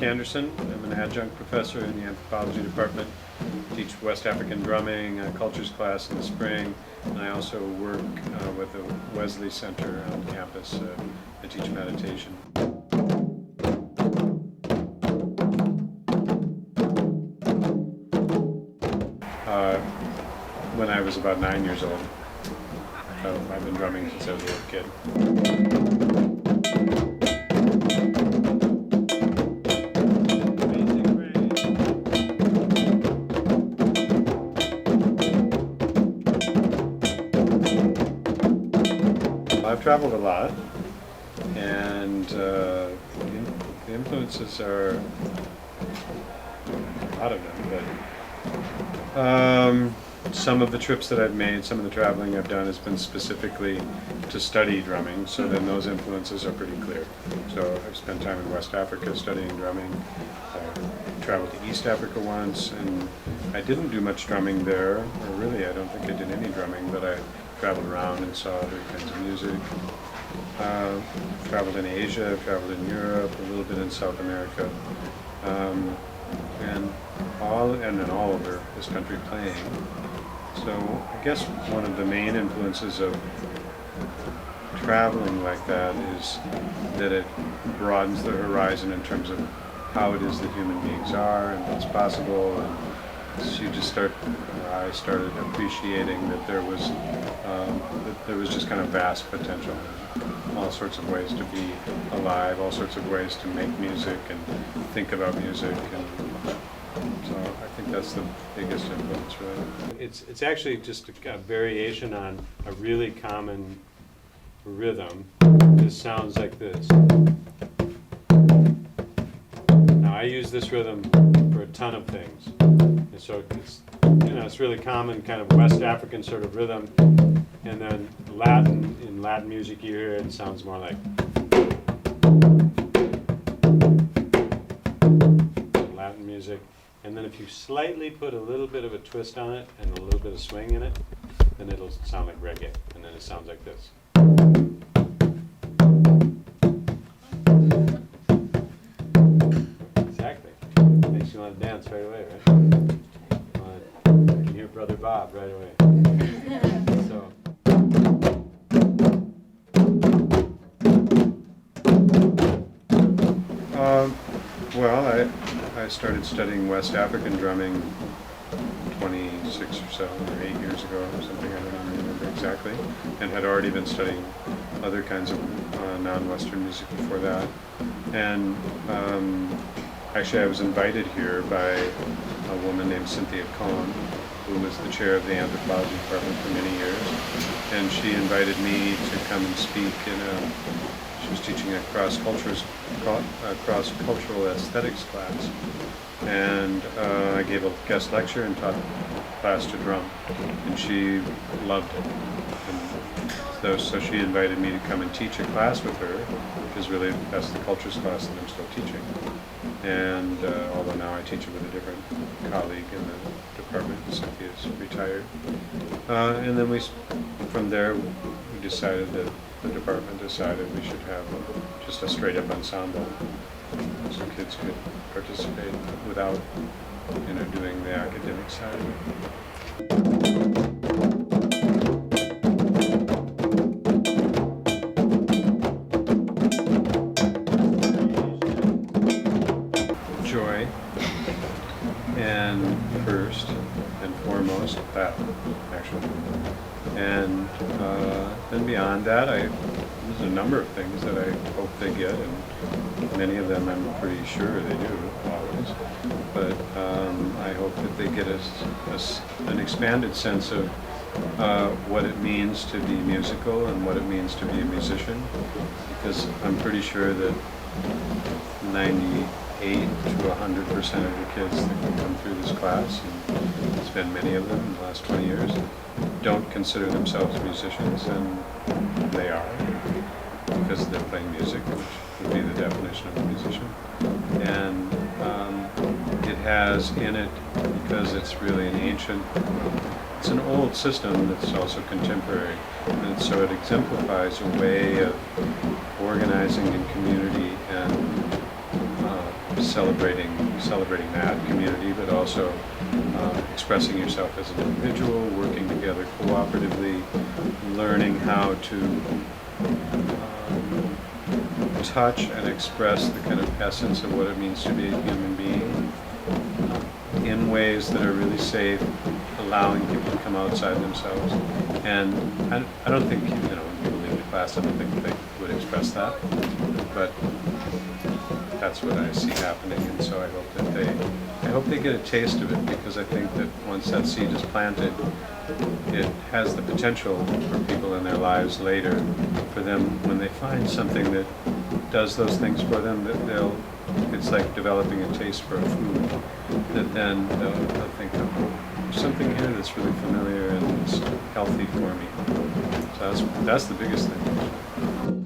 Anderson. I'm an adjunct professor in the anthropology department. Teach West African drumming, a cultures class in the spring, and I also work with the Wesley Center on campus. I teach meditation. When I was about 9 years old. I've been drumming since I was a little kid. I've traveled a lot, and the influences are a lot of them, but some of the trips that I've made, some of the traveling I've done has been specifically to study drumming, so then those influences are pretty clear. So I've spent time in West Africa studying drumming. I traveled to East Africa once, and I didn't do much drumming there, or really I don't think I did any drumming, but I traveled around and saw other kinds of music. Traveled in Asia, I've traveled in Europe, a little bit in South America, and then all over this country playing. So I guess one of the main influences of traveling like that is that it broadens the horizon in terms of how it is that human beings are and what's possible. And so I started appreciating that there was just kind of vast potential, all sorts of ways to be alive, all sorts of ways to make music and think about music, and so I think that's the biggest influence, really. It's actually just a variation on a really common rhythm. This sounds like this. Now I use this rhythm for a ton of things, and so it's really common, kind of West African sort of rhythm, and then in Latin music you hear it sounds more like Latin music. And then if you slightly put a little bit of a twist on it and a little bit of swing in it, then it'll sound like reggae, and then it sounds like this. Exactly. Makes you want to dance right away, right? You can hear Brother Bob right away. So. Well, I started studying West African drumming 26 or 7 or 8 years ago or something, I don't remember exactly, and had already been studying other kinds of non-Western music before that. And actually I was invited here by a woman named Cynthia Cohn, who was the chair of the anthropology department for many years, and she invited me to come and speak she was teaching a cross-cultural aesthetics class, and I gave a guest lecture and taught the class to drum, and she loved it. And so she invited me to come and teach a class with her, because really that's the cultures class that I'm still teaching. And although now I teach it with a different colleague in the department, Cynthia's retired. And then from there, the department decided we should have just a straight-up ensemble, so kids could participate without, doing the academic side of it. Joy, and first and foremost, that, actually. And then beyond that, there's a number of things that I hope they get, and many of them I'm pretty sure they do, always. But I hope that they get an expanded sense of what it means to be musical and what it means to be a musician, because I'm pretty sure that 98 to 100% of the kids that come through this class, and there's been many of them in the last 20 years, don't consider themselves musicians, and they are, because they're playing music, which would be the definition of a musician. And it has in it, because it's really it's an old system that's also contemporary, and so it exemplifies a way of organizing in community and celebrating that community, but also expressing yourself as an individual, working together cooperatively, learning how to touch and express the kind of essence of what it means to be a human being in ways that are really safe, allowing people to come outside themselves. And I don't think, when people leave the class, I don't think they would express that, but that's what I see happening, and so I hope they get a taste of it, because I think that once that seed is planted, it has the potential for people in their lives later, for them, when they find something that does those things for them, that it's like developing a taste for a food, that then they'll think, oh, there's something here that's really familiar and it's healthy for me. So that's the biggest thing.